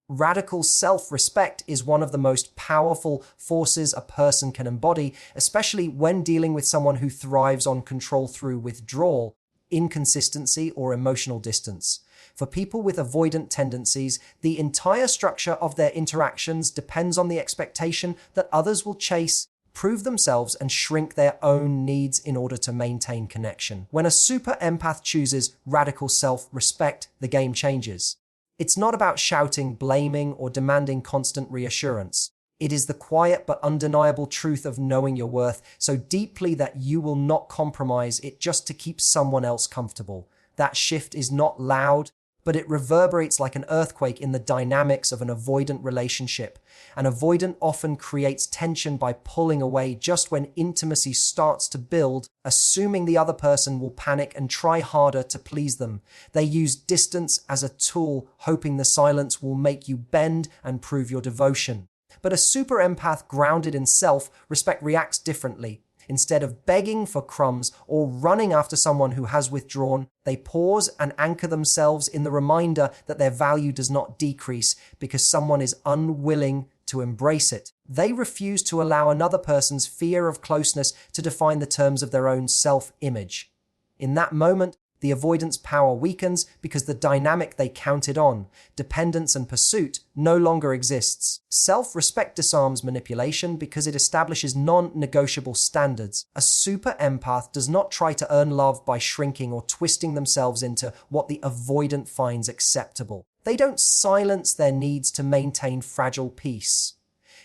Radical self-respect is one of the most powerful forces a person can embody, especially when dealing with someone who thrives on control through withdrawal, inconsistency, or emotional distance. For people with avoidant tendencies, the entire structure of their interactions depends on the expectation that others will chase, prove themselves, and shrink their own needs in order to maintain connection. When a super empath chooses radical self-respect, the game changes. It's not about shouting, blaming, or demanding constant reassurance. It is the quiet but undeniable truth of knowing your worth so deeply that you will not compromise it just to keep someone else comfortable. That shift is not loud, but it reverberates like an earthquake in the dynamics of an avoidant relationship. An avoidant often creates tension by pulling away just when intimacy starts to build, assuming the other person will panic and try harder to please them. They use distance as a tool, hoping the silence will make you bend and prove your devotion. But a super empath grounded in self-respect reacts differently. Instead of begging for crumbs or running after someone who has withdrawn, they pause and anchor themselves in the reminder that their value does not decrease because someone is unwilling to embrace it. They refuse to allow another person's fear of closeness to define the terms of their own self-image. In that moment, the avoidance power weakens because the dynamic they counted on, dependence and pursuit, no longer exists. Self-respect disarms manipulation because it establishes non-negotiable standards. A super empath does not try to earn love by shrinking or twisting themselves into what the avoidant finds acceptable. They don't silence their needs to maintain fragile peace.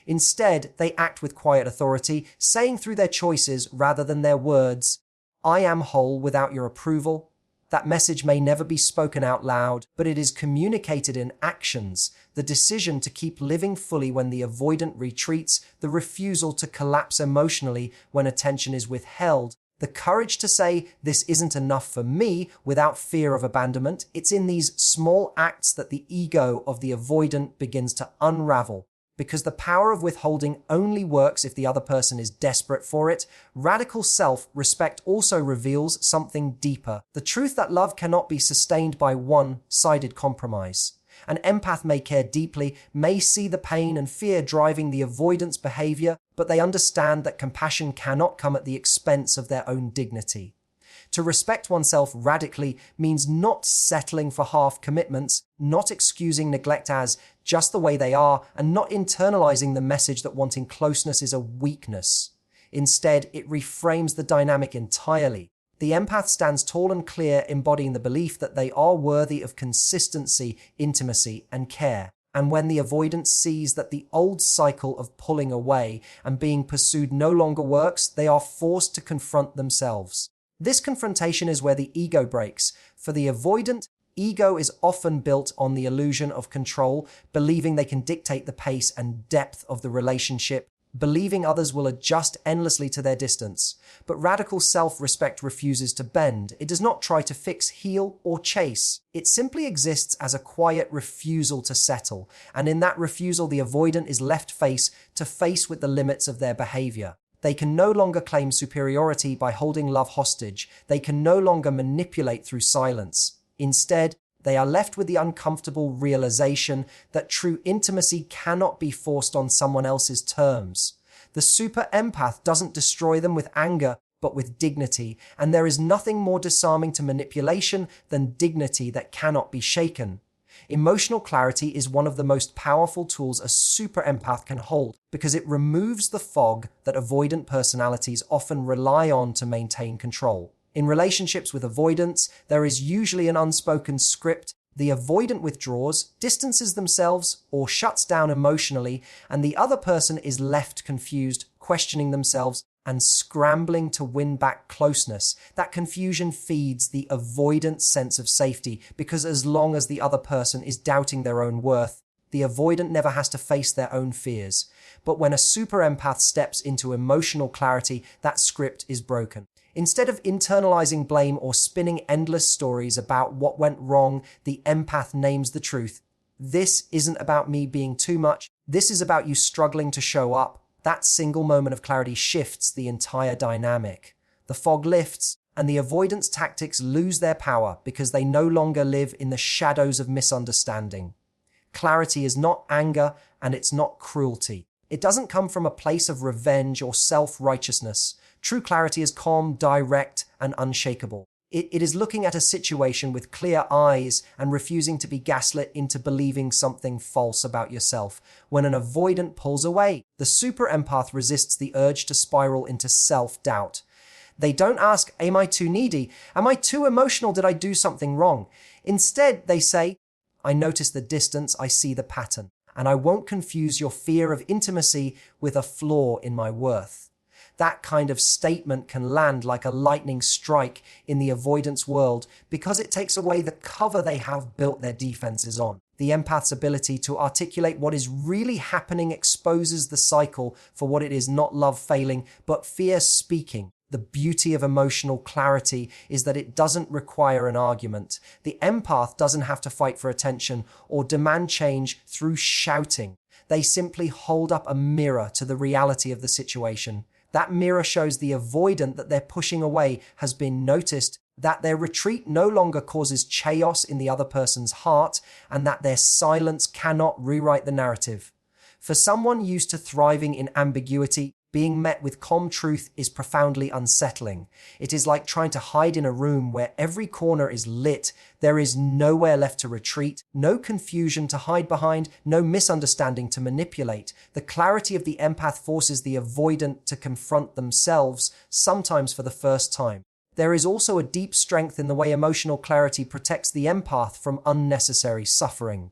Instead, they act with quiet authority, saying through their choices rather than their words, "I am whole without your approval." That message may never be spoken out loud, but it is communicated in actions. The decision to keep living fully when the avoidant retreats, the refusal to collapse emotionally when attention is withheld, the courage to say, "This isn't enough for me," without fear of abandonment. It's in these small acts that the ego of the avoidant begins to unravel. Because the power of withholding only works if the other person is desperate for it, radical self-respect also reveals something deeper. The truth that love cannot be sustained by one-sided compromise. An empath may care deeply, may see the pain and fear driving the avoidance behavior, but they understand that compassion cannot come at the expense of their own dignity. To respect oneself radically means not settling for half commitments, not excusing neglect as just the way they are, and not internalizing the message that wanting closeness is a weakness. Instead, it reframes the dynamic entirely. The empath stands tall and clear, embodying the belief that they are worthy of consistency, intimacy, and care. And when the avoidant sees that the old cycle of pulling away and being pursued no longer works, they are forced to confront themselves. This confrontation is where the ego breaks. For the avoidant, ego is often built on the illusion of control, believing they can dictate the pace and depth of the relationship, believing others will adjust endlessly to their distance. But radical self-respect refuses to bend. It does not try to fix, heal, or chase. It simply exists as a quiet refusal to settle. And in that refusal, the avoidant is left face to face with the limits of their behavior. They can no longer claim superiority by holding love hostage. They can no longer manipulate through silence. Instead, they are left with the uncomfortable realization that true intimacy cannot be forced on someone else's terms. The super empath doesn't destroy them with anger, but with dignity, and there is nothing more disarming to manipulation than dignity that cannot be shaken. Emotional clarity is one of the most powerful tools a super empath can hold because it removes the fog that avoidant personalities often rely on to maintain control. In relationships with avoidants, there is usually an unspoken script. The avoidant withdraws, distances themselves, or shuts down emotionally, and the other person is left confused, questioning themselves, and scrambling to win back closeness. That confusion feeds the avoidant sense of safety, because as long as the other person is doubting their own worth, the avoidant never has to face their own fears. But when a super empath steps into emotional clarity, that script is broken. Instead of internalizing blame or spinning endless stories about what went wrong, the empath names the truth. This isn't about me being too much. This is about you struggling to show up. That single moment of clarity shifts the entire dynamic. The fog lifts, and the avoidance tactics lose their power because they no longer live in the shadows of misunderstanding. Clarity is not anger, and it's not cruelty. It doesn't come from a place of revenge or self-righteousness. True clarity is calm, direct, and unshakable. It is looking at a situation with clear eyes and refusing to be gaslit into believing something false about yourself. When an avoidant pulls away, the super empath resists the urge to spiral into self-doubt. They don't ask, am I too needy? Am I too emotional? Did I do something wrong? Instead, they say, I notice the distance, I see the pattern, and I won't confuse your fear of intimacy with a flaw in my worth. That kind of statement can land like a lightning strike in the avoidance world because it takes away the cover they have built their defenses on. The empath's ability to articulate what is really happening exposes the cycle for what it is, not love failing, but fear speaking. The beauty of emotional clarity is that it doesn't require an argument. The empath doesn't have to fight for attention or demand change through shouting. They simply hold up a mirror to the reality of the situation. That mirror shows the avoidant that they're pushing away has been noticed, that their retreat no longer causes chaos in the other person's heart, and that their silence cannot rewrite the narrative. For someone used to thriving in ambiguity, being met with calm truth is profoundly unsettling. It is like trying to hide in a room where every corner is lit. There is nowhere left to retreat, no confusion to hide behind, no misunderstanding to manipulate. The clarity of the empath forces the avoidant to confront themselves, sometimes for the first time. There is also a deep strength in the way emotional clarity protects the empath from unnecessary suffering.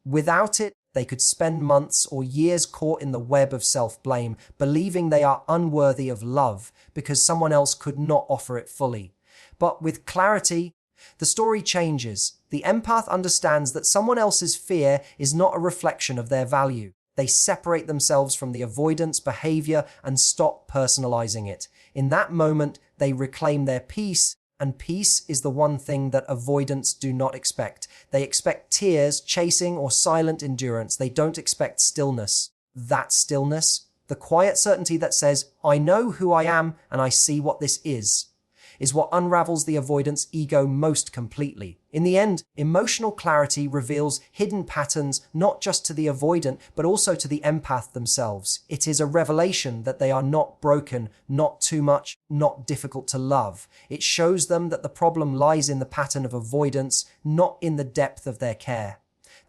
Without it, they could spend months or years caught in the web of self-blame, believing they are unworthy of love because someone else could not offer it fully. But with clarity, the story changes. The empath understands that someone else's fear is not a reflection of their value. They separate themselves from the avoidance behavior and stop personalizing it. In that moment, they reclaim their peace. And peace is the one thing that avoidants do not expect. They expect tears, chasing, or silent endurance. They don't expect stillness. That stillness, the quiet certainty that says, I know who I am and I see what this is what unravels the avoidance ego most completely. In the end, emotional clarity reveals hidden patterns not just to the avoidant, but also to the empath themselves. It is a revelation that they are not broken, not too much, not difficult to love. It shows them that the problem lies in the pattern of avoidance, not in the depth of their care.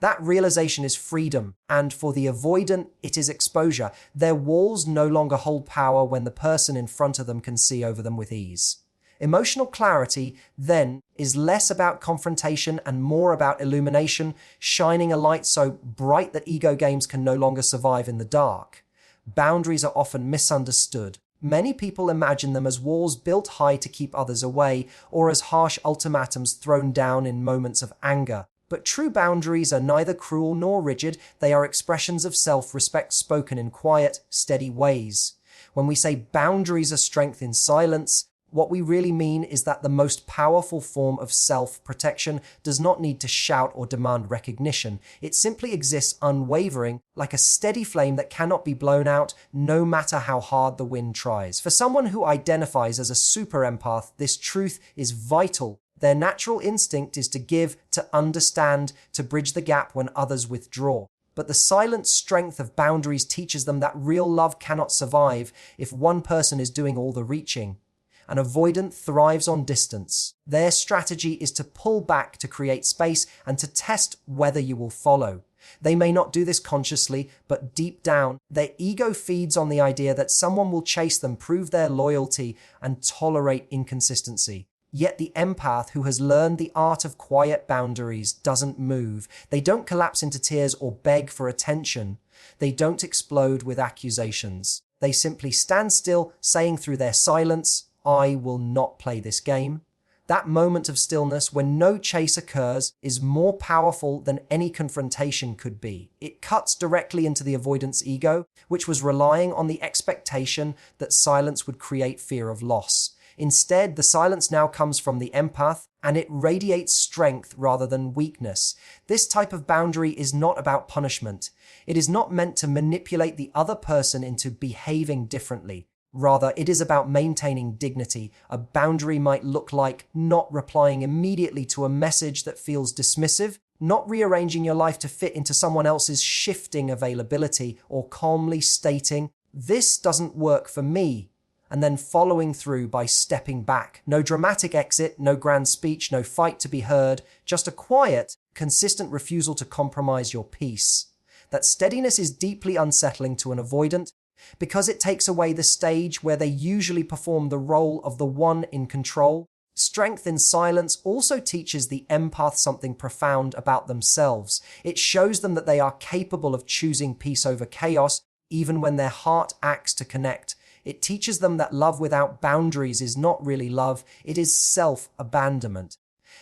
That realization is freedom, and for the avoidant, it is exposure. Their walls no longer hold power when the person in front of them can see over them with ease. Emotional clarity, then, is less about confrontation and more about illumination, shining a light so bright that ego games can no longer survive in the dark. Boundaries are often misunderstood. Many people imagine them as walls built high to keep others away, or as harsh ultimatums thrown down in moments of anger. But true boundaries are neither cruel nor rigid. They are expressions of self-respect spoken in quiet, steady ways. When we say boundaries are strength in silence, what we really mean is that the most powerful form of self-protection does not need to shout or demand recognition. It simply exists unwavering, like a steady flame that cannot be blown out, no matter how hard the wind tries. For someone who identifies as a super empath, this truth is vital. Their natural instinct is to give, to understand, to bridge the gap when others withdraw. But the silent strength of boundaries teaches them that real love cannot survive if one person is doing all the reaching. An avoidant thrives on distance. Their strategy is to pull back to create space and to test whether you will follow. They may not do this consciously, but deep down, their ego feeds on the idea that someone will chase them, prove their loyalty, and tolerate inconsistency. Yet the empath who has learned the art of quiet boundaries doesn't move. They don't collapse into tears or beg for attention. They don't explode with accusations. They simply stand still, saying through their silence, I will not play this game. That moment of stillness when no chase occurs is more powerful than any confrontation could be. It cuts directly into the avoidance ego, which was relying on the expectation that silence would create fear of loss. Instead, the silence now comes from the empath, and it radiates strength rather than weakness. This type of boundary is not about punishment. It is not meant to manipulate the other person into behaving differently. Rather, it is about maintaining dignity. A boundary might look like not replying immediately to a message that feels dismissive, not rearranging your life to fit into someone else's shifting availability or calmly stating, "This doesn't work for me," and then following through by stepping back. No dramatic exit, no grand speech, no fight to be heard, just a quiet, consistent refusal to compromise your peace. That steadiness is deeply unsettling to an avoidant because it takes away the stage where they usually perform the role of the one in control. Strength in silence also teaches the empath something profound about themselves. It shows them that they are capable of choosing peace over chaos, even when their heart acts to connect. It teaches them that love without boundaries is not really love, it is self-abandonment.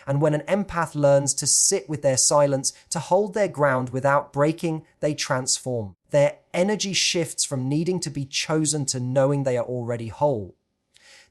And when an empath learns to sit with their silence, to hold their ground without breaking, they transform. Their energy shifts from needing to be chosen to knowing they are already whole.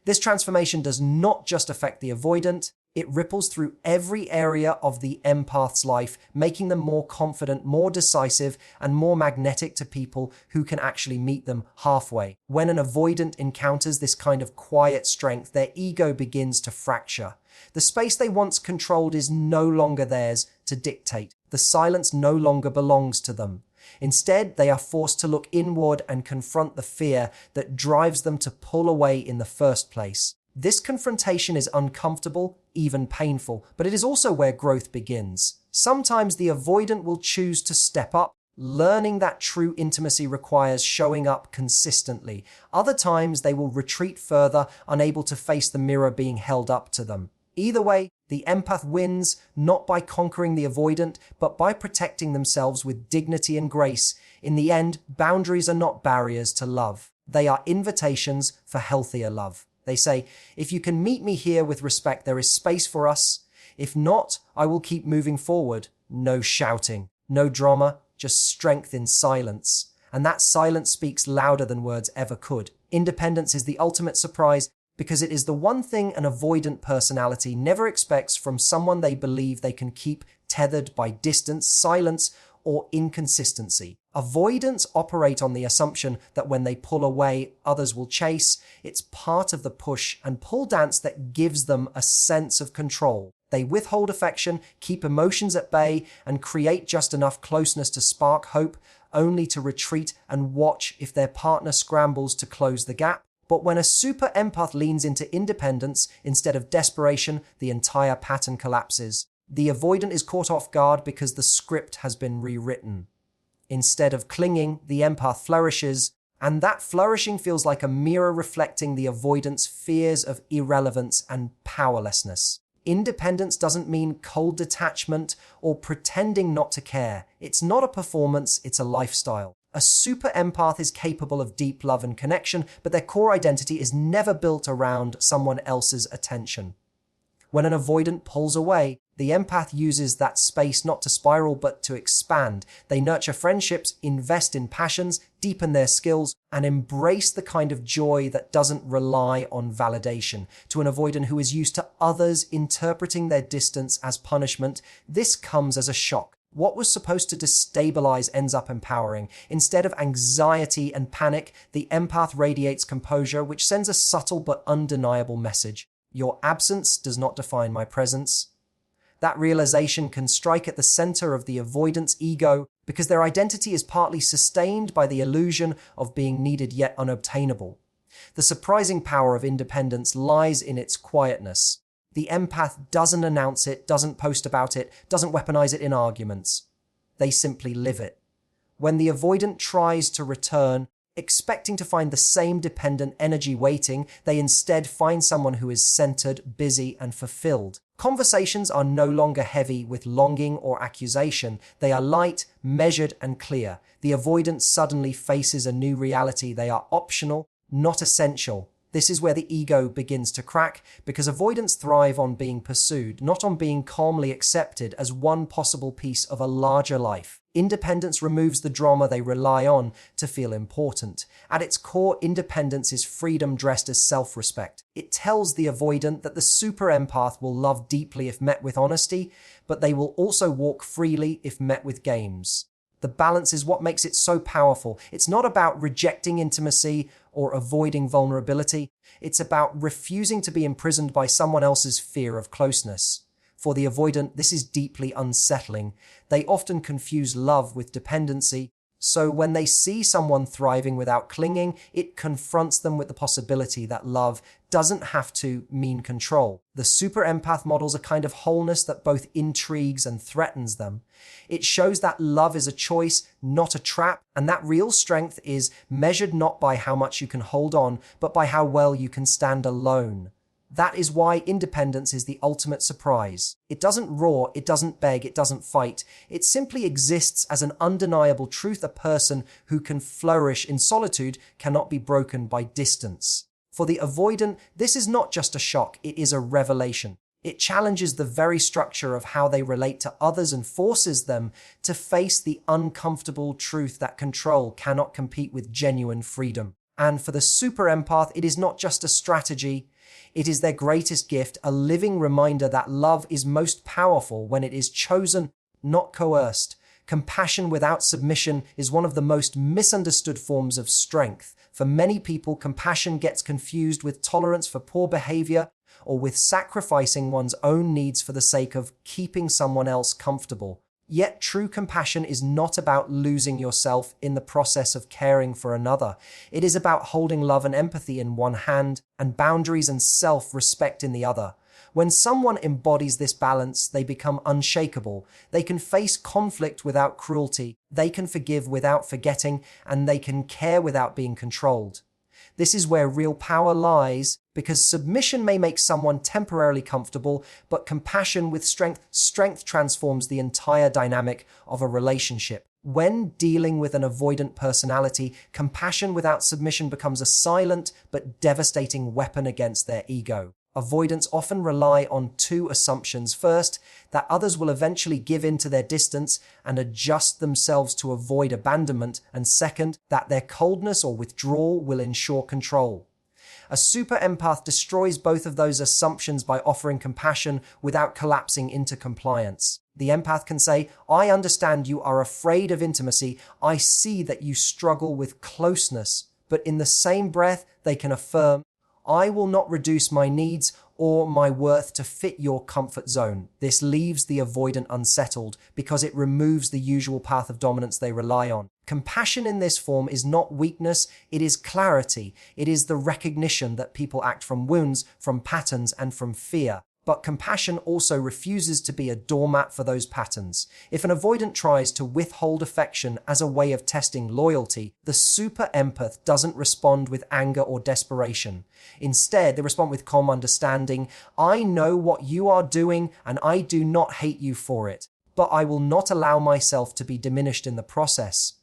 This transformation does not just affect the avoidant, it ripples through every area of the empath's life, making them more confident, more decisive, and more magnetic to people who can actually meet them halfway. When an avoidant encounters this kind of quiet strength, their ego begins to fracture. The space they once controlled is no longer theirs to dictate. The silence no longer belongs to them. Instead, they are forced to look inward and confront the fear that drives them to pull away in the first place. This confrontation is uncomfortable, even painful, but it is also where growth begins. Sometimes the avoidant will choose to step up, learning that true intimacy requires showing up consistently. Other times they will retreat further, unable to face the mirror being held up to them. Either way, the empath wins, not by conquering the avoidant, but by protecting themselves with dignity and grace. In the end, boundaries are not barriers to love. They are invitations for healthier love. They say, if you can meet me here with respect, there is space for us. If not, I will keep moving forward. No shouting, no drama, just strength in silence. And that silence speaks louder than words ever could. Independence is the ultimate surprise because it is the one thing an avoidant personality never expects from someone they believe they can keep tethered by distance, silence, or inconsistency. Avoidants operate on the assumption that when they pull away, others will chase. It's part of the push and pull dance that gives them a sense of control. They withhold affection, keep emotions at bay, and create just enough closeness to spark hope, only to retreat and watch if their partner scrambles to close the gap. But when a super empath leans into independence instead of desperation, the entire pattern collapses. The avoidant is caught off guard because the script has been rewritten. Instead of clinging, the empath flourishes, and that flourishing feels like a mirror reflecting the avoidant's fears of irrelevance and powerlessness. Independence doesn't mean cold detachment or pretending not to care. It's not a performance, it's a lifestyle. A super empath is capable of deep love and connection, but their core identity is never built around someone else's attention. When an avoidant pulls away, the empath uses that space not to spiral but to expand. They nurture friendships, invest in passions, deepen their skills, and embrace the kind of joy that doesn't rely on validation. To an avoidant who is used to others interpreting their distance as punishment, this comes as a shock. What was supposed to destabilize ends up empowering. Instead of anxiety and panic, the empath radiates composure, which sends a subtle but undeniable message. Your absence does not define my presence. That realization can strike at the center of the avoidant's ego because their identity is partly sustained by the illusion of being needed yet unobtainable. The surprising power of independence lies in its quietness. The empath doesn't announce it, doesn't post about it, doesn't weaponize it in arguments. They simply live it. When the avoidant tries to return, expecting to find the same dependent energy waiting, they instead find someone who is centered, busy, and fulfilled. Conversations are no longer heavy with longing or accusation. They are light, measured, and clear. The avoidant suddenly faces a new reality. They are optional, not essential. This is where the ego begins to crack, because avoidants thrive on being pursued, not on being calmly accepted as one possible piece of a larger life. Independence removes the drama they rely on to feel important. At its core, independence is freedom dressed as self-respect. It tells the avoidant that the super empath will love deeply if met with honesty, but they will also walk freely if met with games. The balance is what makes it so powerful. It's not about rejecting intimacy or avoiding vulnerability. It's about refusing to be imprisoned by someone else's fear of closeness. For the avoidant, this is deeply unsettling. They often confuse love with dependency. So when they see someone thriving without clinging, it confronts them with the possibility that love doesn't have to mean control. The super empath models a kind of wholeness that both intrigues and threatens them. It shows that love is a choice, not a trap, and that real strength is measured not by how much you can hold on, but by how well you can stand alone. That is why independence is the ultimate surprise. It doesn't roar, it doesn't beg, it doesn't fight. It simply exists as an undeniable truth. A person who can flourish in solitude cannot be broken by distance. For the avoidant, this is not just a shock, it is a revelation. It challenges the very structure of how they relate to others and forces them to face the uncomfortable truth that control cannot compete with genuine freedom. And for the super empath, it is not just a strategy, it is their greatest gift, a living reminder that love is most powerful when it is chosen, not coerced. Compassion without submission is one of the most misunderstood forms of strength. For many people, compassion gets confused with tolerance for poor behavior or with sacrificing one's own needs for the sake of keeping someone else comfortable. Yet true compassion is not about losing yourself in the process of caring for another. It is about holding love and empathy in one hand and boundaries and self-respect in the other. When someone embodies this balance, they become unshakable. They can face conflict without cruelty, they can forgive without forgetting, and they can care without being controlled. This is where real power lies, because submission may make someone temporarily comfortable, but compassion with strength transforms the entire dynamic of a relationship. When dealing with an avoidant personality, compassion without submission becomes a silent but devastating weapon against their ego. Avoidants often rely on two assumptions. First, that others will eventually give in to their distance and adjust themselves to avoid abandonment, and second, that their coldness or withdrawal will ensure control. A super empath destroys both of those assumptions by offering compassion without collapsing into compliance. The empath can say, "I understand you are afraid of intimacy. I see that you struggle with closeness." But in the same breath, they can affirm, "I will not reduce my needs or my worth to fit your comfort zone." This leaves the avoidant unsettled because it removes the usual path of dominance they rely on. Compassion in this form is not weakness, it is clarity. It is the recognition that people act from wounds, from patterns, and from fear. But compassion also refuses to be a doormat for those patterns. If an avoidant tries to withhold affection as a way of testing loyalty, the super empath doesn't respond with anger or desperation. Instead, they respond with calm understanding. "I know what you are doing, and I do not hate you for it, but I will not allow myself to be diminished in the process."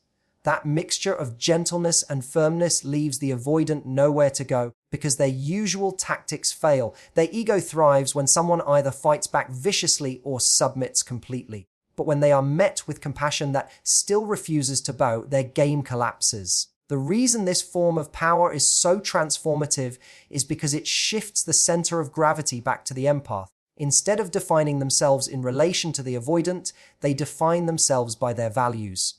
That mixture of gentleness and firmness leaves the avoidant nowhere to go because their usual tactics fail. Their ego thrives when someone either fights back viciously or submits completely. But when they are met with compassion that still refuses to bow, their game collapses. The reason this form of power is so transformative is because it shifts the center of gravity back to the empath. Instead of defining themselves in relation to the avoidant, they define themselves by their values.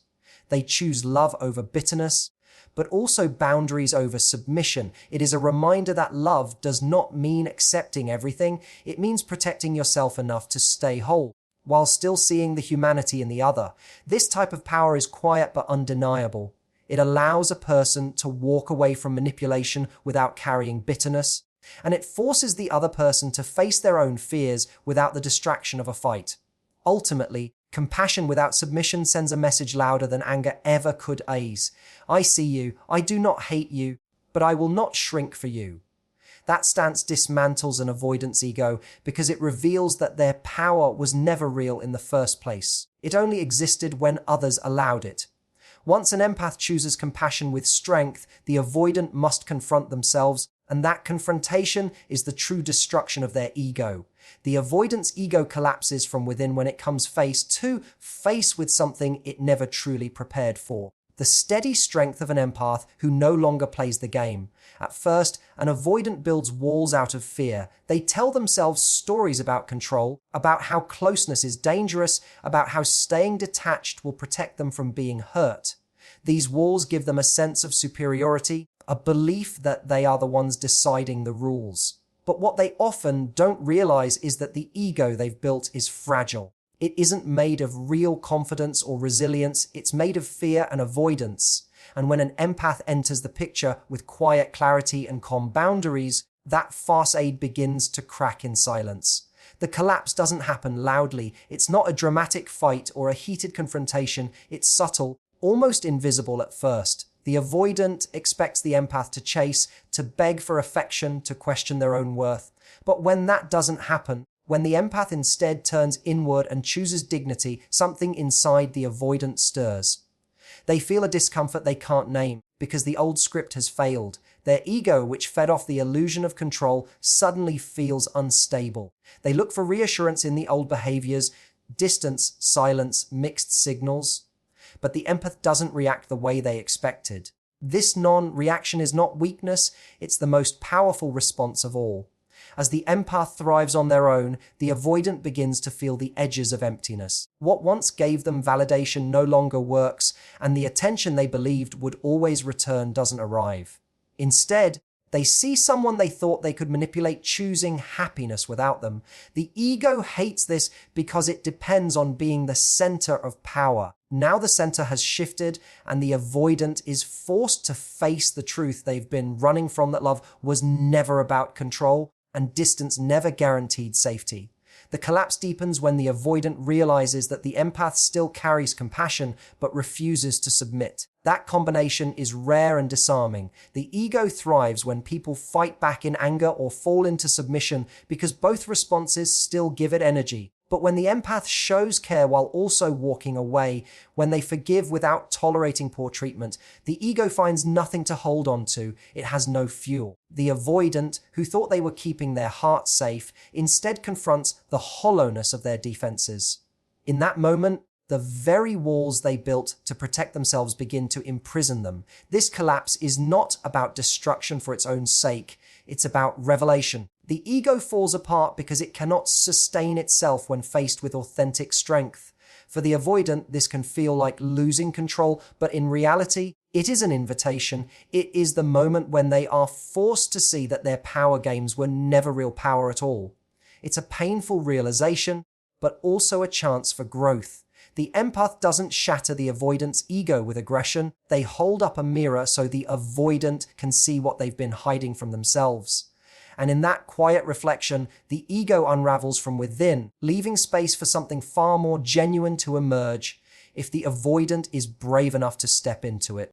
They choose love over bitterness, but also boundaries over submission. It is a reminder that love does not mean accepting everything. It means protecting yourself enough to stay whole, while still seeing the humanity in the other. This type of power is quiet but undeniable. It allows a person to walk away from manipulation without carrying bitterness, and it forces the other person to face their own fears without the distraction of a fight. Ultimately, compassion without submission sends a message louder than anger ever could ease. "I see you, I do not hate you, but I will not shrink for you." That stance dismantles an avoidant's ego because it reveals that their power was never real in the first place. It only existed when others allowed it. Once an empath chooses compassion with strength, the avoidant must confront themselves, and that confrontation is the true destruction of their ego. The avoidant's ego collapses from within when it comes face to face with something it never truly prepared for. The steady strength of an empath who no longer plays the game. At first, an avoidant builds walls out of fear. They tell themselves stories about control, about how closeness is dangerous, about how staying detached will protect them from being hurt. These walls give them a sense of superiority, a belief that they are the ones deciding the rules. But what they often don't realize is that the ego they've built is fragile. It isn't made of real confidence or resilience, it's made of fear and avoidance. And when an empath enters the picture with quiet clarity and calm boundaries, that facade begins to crack in silence. The collapse doesn't happen loudly. It's not a dramatic fight or a heated confrontation. It's subtle, almost invisible at first. The avoidant expects the empath to chase, to beg for affection, to question their own worth. But when that doesn't happen, when the empath instead turns inward and chooses dignity, something inside the avoidant stirs. They feel a discomfort they can't name because the old script has failed. Their ego, which fed off the illusion of control, suddenly feels unstable. They look for reassurance in the old behaviors, distance, silence, mixed signals. But the empath doesn't react the way they expected. This non-reaction is not weakness, it's the most powerful response of all. As the empath thrives on their own, the avoidant begins to feel the edges of emptiness. What once gave them validation no longer works, and the attention they believed would always return doesn't arrive. Instead, they see someone they thought they could manipulate choosing happiness without them. The ego hates this because it depends on being the center of power. Now the center has shifted, and the avoidant is forced to face the truth they've been running from, that love was never about control, and distance never guaranteed safety. The collapse deepens when the avoidant realizes that the empath still carries compassion but refuses to submit. That combination is rare and disarming. The ego thrives when people fight back in anger or fall into submission because both responses still give it energy. But when the empath shows care while also walking away, when they forgive without tolerating poor treatment, the ego finds nothing to hold on to. It has no fuel. The avoidant, who thought they were keeping their heart safe, instead confronts the hollowness of their defenses. In that moment, the very walls they built to protect themselves begin to imprison them. This collapse is not about destruction for its own sake. It's about revelation. The ego falls apart because it cannot sustain itself when faced with authentic strength. For the avoidant, this can feel like losing control, but in reality, it is an invitation. It is the moment when they are forced to see that their power games were never real power at all. It's a painful realization, but also a chance for growth. The empath doesn't shatter the avoidant's ego with aggression. They hold up a mirror so the avoidant can see what they've been hiding from themselves. And in that quiet reflection, the ego unravels from within, leaving space for something far more genuine to emerge if the avoidant is brave enough to step into it.